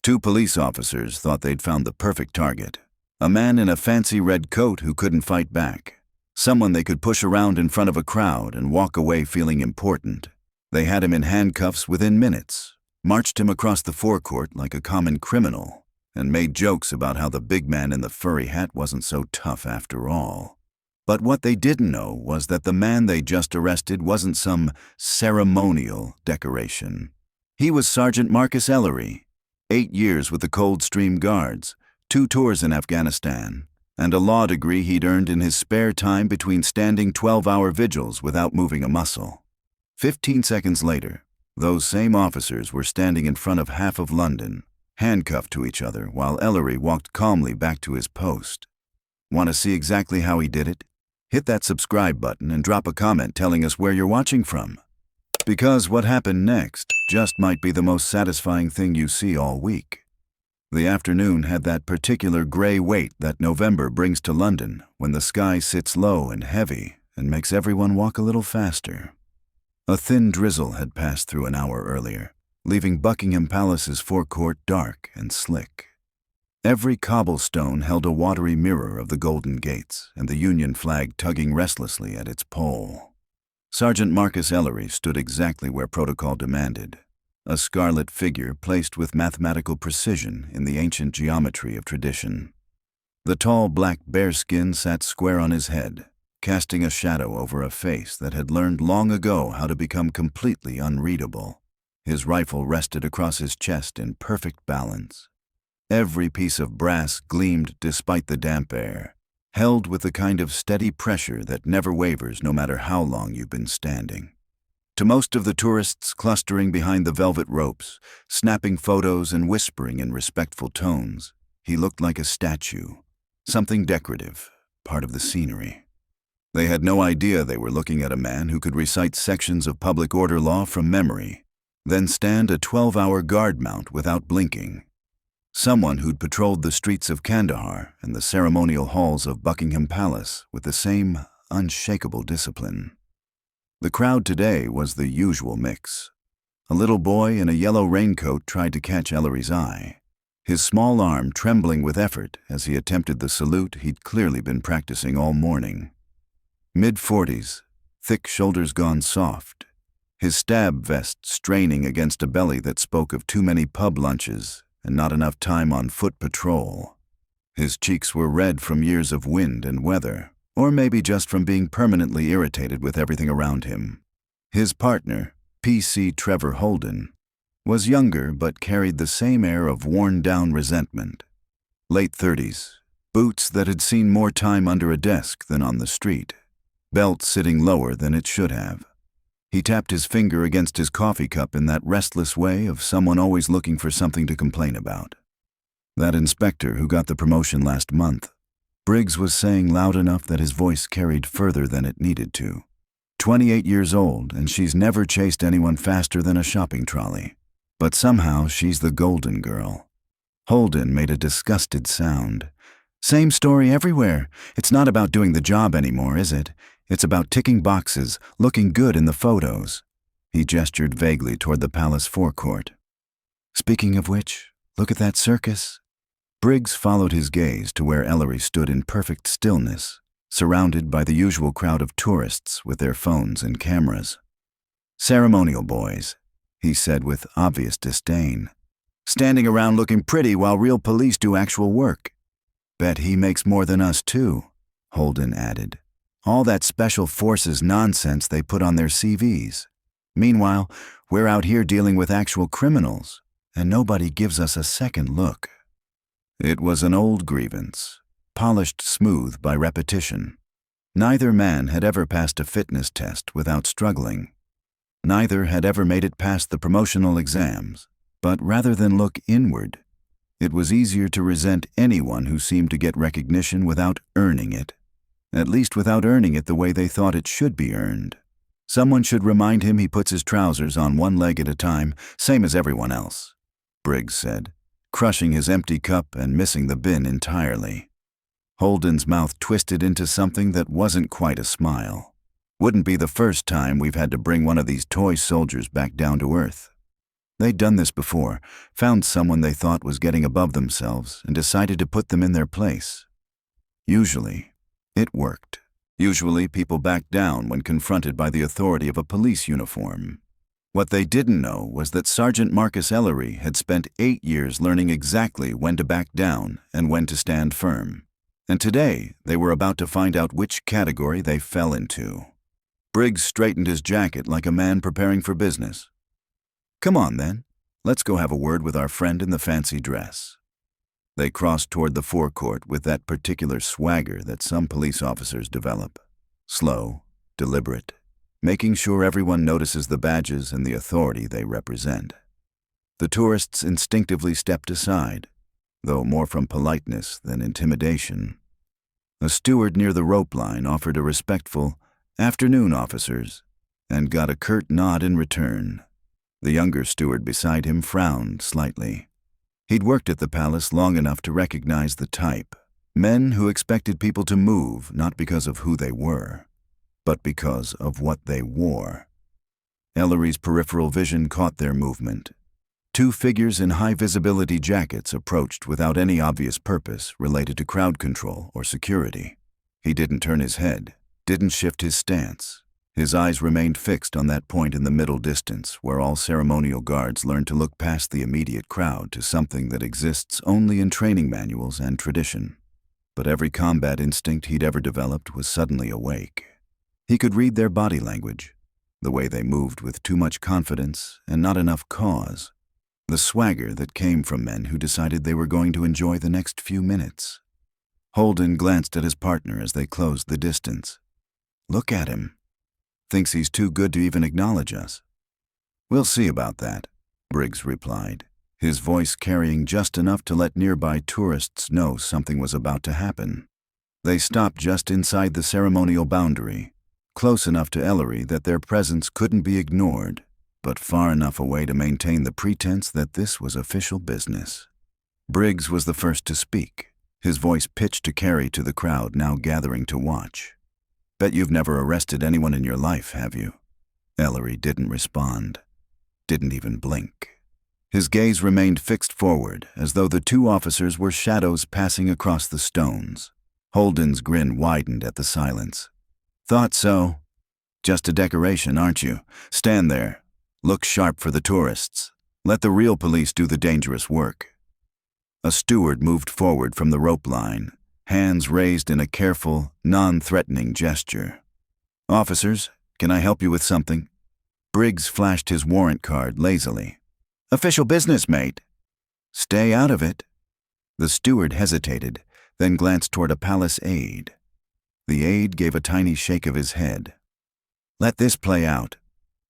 Two police officers thought they'd found the perfect target. A man in a fancy red coat who couldn't fight back. Someone they could push around in front of a crowd and walk away feeling important. They had him in handcuffs within minutes, marched him across the forecourt like a common criminal, and made jokes about how the big man in the furry hat wasn't so tough after all. But what they didn't know was that the man they just arrested wasn't some ceremonial decoration. He was Sergeant Marcus Ellery, 8 years with the Coldstream Guards, 2 tours in Afghanistan, and a law degree he'd earned in his spare time between standing 12-hour vigils without moving a muscle. 15 seconds later, those same officers were standing in front of half of London, handcuffed to each other while Ellery walked calmly back to his post. Want to see exactly how he did it? Hit that subscribe button and drop a comment telling us where you're watching from. Because what happened next just might be the most satisfying thing you see all week. The afternoon had that particular gray weight that November brings to London when the sky sits low and heavy and makes everyone walk a little faster. A thin drizzle had passed through an hour earlier, leaving Buckingham Palace's forecourt dark and slick. Every cobblestone held a watery mirror of the Golden Gates and the Union flag tugging restlessly at its pole. Sergeant Marcus Ellery stood exactly where protocol demanded, a scarlet figure placed with mathematical precision in the ancient geometry of tradition. The tall black bearskin sat square on his head, casting a shadow over a face that had learned long ago how to become completely unreadable. His rifle rested across his chest in perfect balance. Every piece of brass gleamed despite the damp air, held with the kind of steady pressure that never wavers no matter how long you've been standing. To most of the tourists clustering behind the velvet ropes, snapping photos and whispering in respectful tones, he looked like a statue, something decorative, part of the scenery. They had no idea they were looking at a man who could recite sections of public order law from memory, then stand a 12-hour guard mount without blinking. Someone who'd patrolled the streets of Kandahar and the ceremonial halls of Buckingham Palace with the same unshakable discipline. The crowd today was the usual mix. A little boy in a yellow raincoat tried to catch Ellery's eye, his small arm trembling with effort as he attempted the salute he'd clearly been practicing all morning. Mid-40s, thick shoulders gone soft, his stab vest straining against a belly that spoke of too many pub lunches and not enough time on foot patrol. His cheeks were red from years of wind and weather, or maybe just from being permanently irritated with everything around him. His partner, P.C. Trevor Holden, was younger but carried the same air of worn-down resentment. Late 30s, boots that had seen more time under a desk than on the street, belt sitting lower than it should have. He tapped his finger against his coffee cup in that restless way of someone always looking for something to complain about. That inspector who got the promotion last month, Briggs was saying loud enough that his voice carried further than it needed to. 28 years old, and she's never chased anyone faster than a shopping trolley. But somehow she's the golden girl. Holden made a disgusted sound. Same story everywhere. It's not about doing the job anymore, is it? It's about ticking boxes, looking good in the photos. He gestured vaguely toward the palace forecourt. Speaking of which, look at that circus. Briggs followed his gaze to where Ellery stood in perfect stillness, surrounded by the usual crowd of tourists with their phones and cameras. Ceremonial boys, he said with obvious disdain. Standing around looking pretty while real police do actual work. Bet he makes more than us too, Holden added. All that special forces nonsense they put on their CVs. Meanwhile, we're out here dealing with actual criminals, and nobody gives us a second look. It was an old grievance, polished smooth by repetition. Neither man had ever passed a fitness test without struggling. Neither had ever made it past the promotional exams, but rather than look inward, it was easier to resent anyone who seemed to get recognition without earning it. At least without earning it the way they thought it should be earned. Someone should remind him he puts his trousers on one leg at a time, same as everyone else, Briggs said, crushing his empty cup and missing the bin entirely. Holden's mouth twisted into something that wasn't quite a smile. Wouldn't be the first time we've had to bring one of these toy soldiers back down to earth. They'd done this before, found someone they thought was getting above themselves and decided to put them in their place. Usually, it worked. Usually, people backed down when confronted by the authority of a police uniform. What they didn't know was that Sergeant Marcus Ellery had spent 8 years learning exactly when to back down and when to stand firm. And today, they were about to find out which category they fell into. Briggs straightened his jacket like a man preparing for business. "Come on, then. Let's go have a word with our friend in the fancy dress." They crossed toward the forecourt with that particular swagger that some police officers develop. Slow, deliberate, making sure everyone notices the badges and the authority they represent. The tourists instinctively stepped aside, though more from politeness than intimidation. A steward near the rope line offered a respectful, "Afternoon, officers," and got a curt nod in return. The younger steward beside him frowned slightly. He'd worked at the palace long enough to recognize the type. Men who expected people to move not because of who they were, but because of what they wore. Ellery's peripheral vision caught their movement. 2 figures in high-visibility jackets approached without any obvious purpose related to crowd control or security. He didn't turn his head, didn't shift his stance. His eyes remained fixed on that point in the middle distance where all ceremonial guards learn to look past the immediate crowd to something that exists only in training manuals and tradition. But every combat instinct he'd ever developed was suddenly awake. He could read their body language, the way they moved with too much confidence and not enough cause, the swagger that came from men who decided they were going to enjoy the next few minutes. Holden glanced at his partner as they closed the distance. "Look at him. Thinks he's too good to even acknowledge us." "We'll see about that," Briggs replied, his voice carrying just enough to let nearby tourists know something was about to happen. They stopped just inside the ceremonial boundary, close enough to Ellery that their presence couldn't be ignored, but far enough away to maintain the pretense that this was official business. Briggs was the first to speak, his voice pitched to carry to the crowd now gathering to watch. "Bet you've never arrested anyone in your life, have you?" Ellery didn't respond, didn't even blink. His gaze remained fixed forward, as though the 2 officers were shadows passing across the stones. Holden's grin widened at the silence. "Thought so. Just a decoration, aren't you? Stand there. Look sharp for the tourists. Let the real police do the dangerous work." A steward moved forward from the rope line, hands raised in a careful, non-threatening gesture. "Officers, can I help you with something?" Briggs flashed his warrant card lazily. "Official business, mate." "Stay out of it." The steward hesitated, then glanced toward a palace aide. The aide gave a tiny shake of his head. "Let this play out."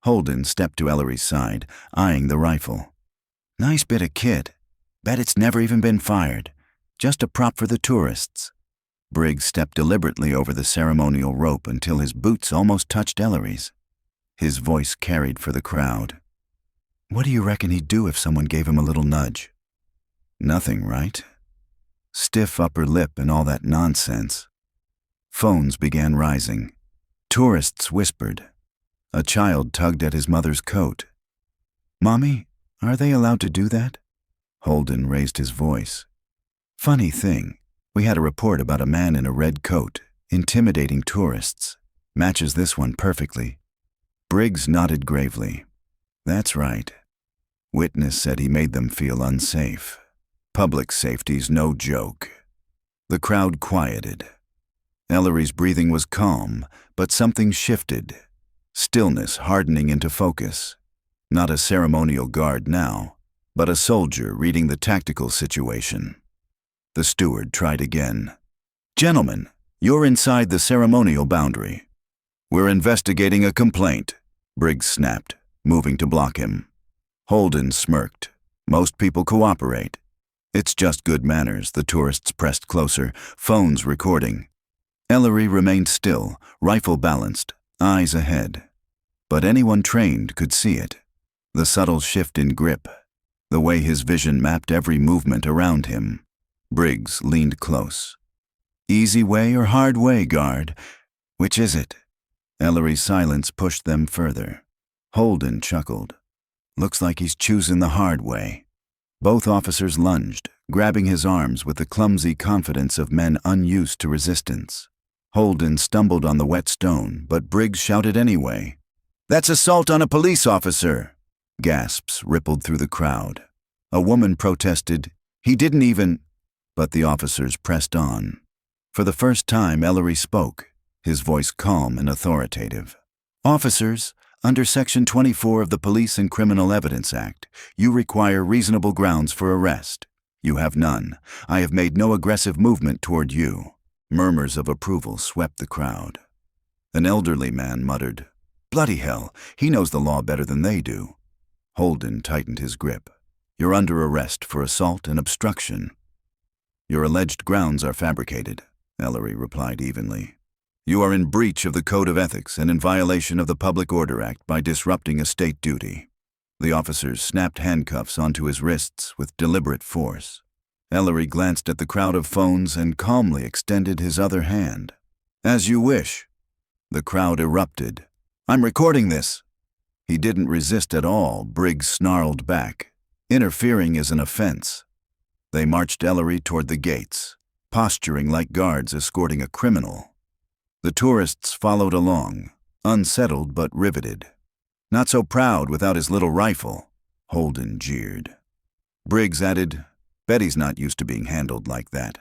Holden stepped to Ellery's side, eyeing the rifle. "Nice bit of kit. Bet it's never even been fired. Just a prop for the tourists." Briggs stepped deliberately over the ceremonial rope until his boots almost touched Ellery's. His voice carried for the crowd. "What do you reckon he'd do if someone gave him a little nudge?" "Nothing, right? Stiff upper lip and all that nonsense." Phones began rising. Tourists whispered. A child tugged at his mother's coat. "Mommy, are they allowed to do that?" Holden raised his voice. "Funny thing, we had a report about a man in a red coat, intimidating tourists. Matches this one perfectly." Briggs nodded gravely. "That's right. Witness said he made them feel unsafe. Public safety's no joke." The crowd quieted. Ellery's breathing was calm, but something shifted. Stillness hardening into focus. Not a ceremonial guard now, but a soldier reading the tactical situation. The steward tried again. "Gentlemen, you're inside the ceremonial boundary." "We're investigating a complaint," Briggs snapped, moving to block him. Holden smirked. "Most people cooperate." "It's just good manners." The tourists pressed closer, phones recording. Ellery remained still, rifle balanced, eyes ahead. But anyone trained could see it. The subtle shift in grip, the way his vision mapped every movement around him. Briggs leaned close. "Easy way or hard way, guard? Which is it?" Ellery's silence pushed them further. Holden chuckled. Looks like he's choosing the hard way." Both officers lunged, grabbing his arms with the clumsy confidence of men unused to resistance. Holden stumbled on the wet stone, but Briggs shouted anyway. "That's assault on a police officer!" Gasps rippled through the crowd. A woman protested, "He didn't even—" But the officers pressed on. For the first time, Ellery spoke, his voice calm and authoritative. "Officers, under Section 24 of the Police and Criminal Evidence Act, you require reasonable grounds for arrest. You have none. I have made no aggressive movement toward you." Murmurs of approval swept the crowd. An elderly man muttered, "Bloody hell, he knows the law better than they do." Holden tightened his grip. "You're under arrest for assault and obstruction." "Your alleged grounds are fabricated," Ellery replied evenly. "You are in breach of the Code of Ethics and in violation of the Public Order Act by disrupting a state duty." The officers snapped handcuffs onto his wrists with deliberate force. Ellery glanced at the crowd of phones and calmly extended his other hand. "As you wish." The crowd erupted. "I'm recording this." He didn't resist at all, Briggs snarled back. "Interfering is an offense." They marched Ellery toward the gates, posturing like guards escorting a criminal. The tourists followed along, unsettled but riveted. "Not so proud without his little rifle," Holden jeered. Briggs added, "Betty's not used to being handled like that."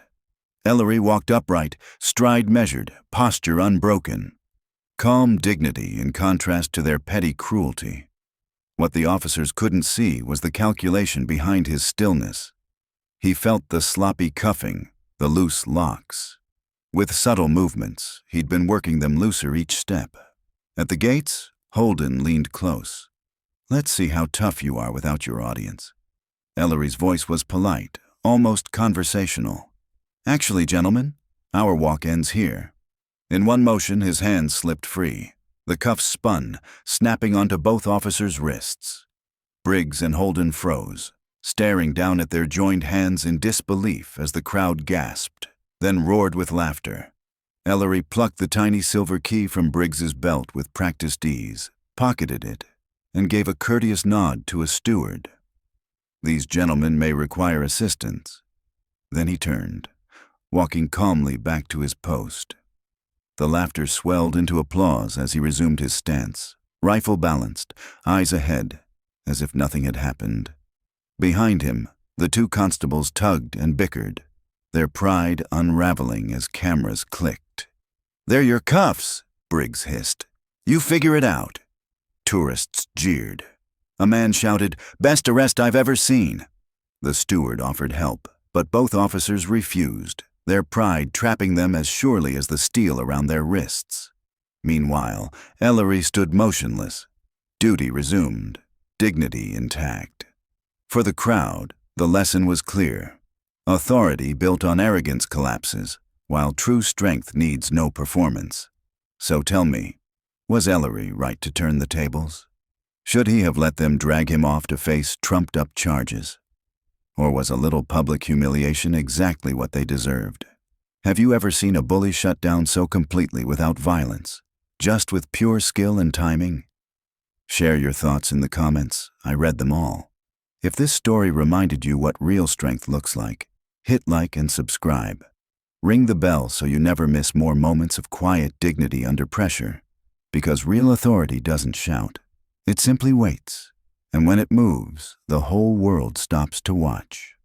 Ellery walked upright, stride measured, posture unbroken. Calm dignity in contrast to their petty cruelty. What the officers couldn't see was the calculation behind his stillness. He felt the sloppy cuffing, the loose locks. With subtle movements, he'd been working them looser each step. At the gates, Holden leaned close. "Let's see how tough you are without your audience." Ellery's voice was polite, almost conversational. "Actually, gentlemen, our walk ends here." In one motion, his hands slipped free. The cuffs spun, snapping onto both officers' wrists. Briggs and Holden froze, staring down at their joined hands in disbelief as the crowd gasped, then roared with laughter. Ellery plucked the tiny silver key from Briggs's belt with practiced ease, pocketed it, and gave a courteous nod to a steward. "These gentlemen may require assistance." Then he turned, walking calmly back to his post. The laughter swelled into applause as he resumed his stance, rifle balanced, eyes ahead, as if nothing had happened. Behind him, the two constables tugged and bickered, their pride unraveling as cameras clicked. "They're your cuffs," Briggs hissed. "You figure it out." Tourists jeered. A man shouted, "Best arrest I've ever seen." The steward offered help, but both officers refused, their pride trapping them as surely as the steel around their wrists. Meanwhile, Ellery stood motionless, duty resumed, dignity intact. For the crowd, the lesson was clear. Authority built on arrogance collapses, while true strength needs no performance. So tell me, was Ellery right to turn the tables? Should he have let them drag him off to face trumped-up charges? Or was a little public humiliation exactly what they deserved? Have you ever seen a bully shut down so completely without violence, just with pure skill and timing? Share your thoughts in the comments. I read them all. If this story reminded you what real strength looks like, hit like and subscribe. Ring the bell so you never miss more moments of quiet dignity under pressure, because real authority doesn't shout. It simply waits. And when it moves, the whole world stops to watch.